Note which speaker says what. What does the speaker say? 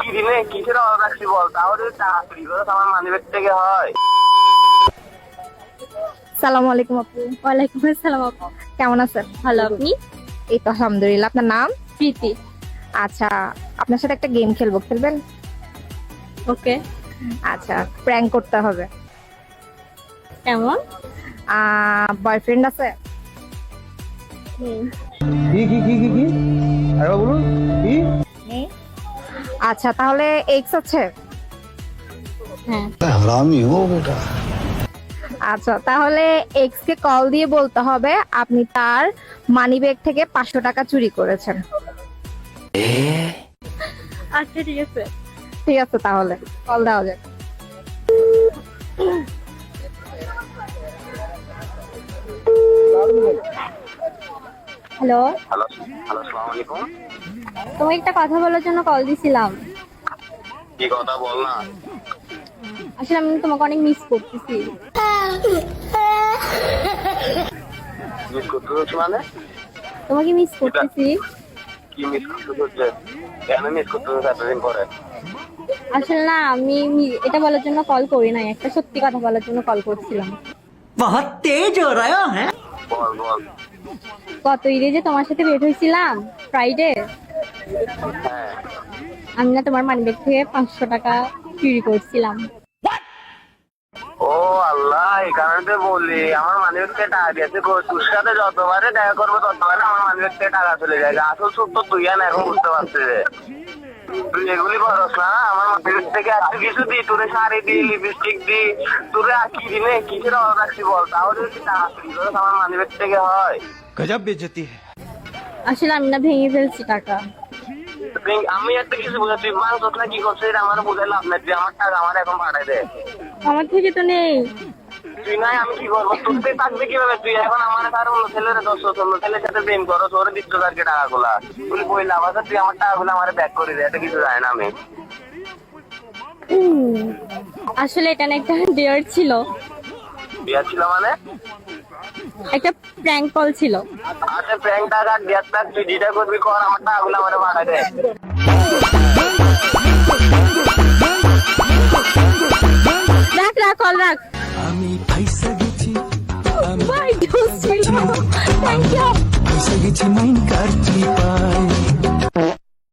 Speaker 1: কি দিনে কিসের অর্ডার রাখছি বল, তাও যদি টাকা চুরি করে আমার মানিব্যাগ থেকে হয়।
Speaker 2: সালামু আলাইকুম আপু।
Speaker 3: ওয়ালাইকুম আসসালাম আপু।
Speaker 2: কেমন আছেন?
Speaker 3: ভালো, আপনি?
Speaker 2: এই তো আলহামদুলিল্লাহ। আপনার নাম?
Speaker 3: প্রীতি।
Speaker 2: আচ্ছা, আপনার সাথে একটা গেম খেলবো, খেলবেন?
Speaker 3: ওকে।
Speaker 2: আচ্ছা, প্র্যাঙ্ক করতে হবে।
Speaker 3: কেমন?
Speaker 2: বয়ফ্রেন্ড আছে?
Speaker 4: কি আরে বলুন কি?
Speaker 2: আচ্ছা, তাহলে এক্স আছে?
Speaker 3: হ্যাঁ।
Speaker 4: হারামি ও বেটা।
Speaker 2: আচ্ছা, তাহলে এক্স কে কল দিয়ে বলতে হবে আপনি তার মানিব্যাগ থেকে 500 টাকা চুরি করেছেন।
Speaker 3: আচ্ছা, ঠিক আছে।
Speaker 2: ঠিক আছে, তাহলে কল দেওয়া যাক।
Speaker 3: হ্যালো,
Speaker 1: হ্যালো হ্যালো, আসসালামু আলাইকুম।
Speaker 3: তোমাকে একটা কথা বলার জন্য কল দিছিলাম।
Speaker 1: কি কথা বল না।
Speaker 3: আসলে আমি তোমাকে অনেক মিস করতেছি।
Speaker 1: মিস করতে হচ্ছে মানে?
Speaker 3: তোমাকে মিস করতেছি।
Speaker 1: কি মিস করতে হচ্ছে? কেন মিস করতে হচ্ছে এতদিন পরে?
Speaker 3: আসলে না, আমি এটা বলার জন্য কল করি নাই, একটা সত্যি কথা বলার জন্য কল করছিলাম।
Speaker 5: बहुत तेज हो रहा है।
Speaker 1: বল বল।
Speaker 3: গত ঈদে যে তোমার সাথে বের হয়েছিলাম ফ্রাইডে,
Speaker 1: হ্যাঁ।
Speaker 3: আমি না তোমার মানিব্যাগ থেকে 500 টাকা চুরি করছিলাম।
Speaker 1: ও আল্লাহ, এই কারণে বলি আমার মানিব্যাগ থেকে টাকা দিয়েছে। তোর সাথে যতবারে দেখা করবো ততবারে আমার মানিব্যাগ থেকে টাকা চলে যায়। আসল সত্য তুই না এখন বুঝতে পারছিস রে। তুই এগুলি করস না, আমার মানিব্যাগ থেকে এত কিছু দি, তোরে শাড়ি দি, লিপস্টিক দি, তোরে আর কি দিনে কিসের অর্ডার রাখছি বল, তাও যদি টাকা চুরি করে আমার মানিব্যাগ থেকে হয়।
Speaker 5: गजब बेइज्जती है।
Speaker 3: আসলে আমি না ভেঙে ফেলছি টাকা।
Speaker 1: আমি একটা কিছু বুঝা, তুই মাংস না কি করছিস এটা আমার বুঝে লাভ নাই। তুই আমার টাকা আমার এখন পাঠাই দে।
Speaker 3: আমার থেকে তো নেই।
Speaker 1: তুই নাই আমি কি করবো? তোর থেকে থাকবে কিভাবে? তুই এখন আমার আর অন্য ছেলের অন্য ছেলের সাথে প্রেম করো, তোর দিচ্ছ আর কি টাকা গুলা। তুই বই লাভ আছে, তুই আমার টাকা গুলো আমার ব্যাক করে দে, এটা কিছু যায় না আমি।
Speaker 3: আসলে এটা না একটা ডেয়ার ছিল,
Speaker 1: বিয়া ছিল মানে?
Speaker 3: একটা প্র্যাঙ্ক কল ছিল।
Speaker 1: আচ্ছা, প্র্যাঙ্ক টাকা দেয়ার টাকা তুই যেটা করবি কর, আমার টাকা গুলো আমার পাঠাই দে।
Speaker 3: রাখ রাখ, কল রাখ।
Speaker 5: আমি পয়সা গেছি,
Speaker 3: ভাই, দোস্ত ছিল। Thank you.
Speaker 5: পয়সা গেছি মাইন কাটছি পাই।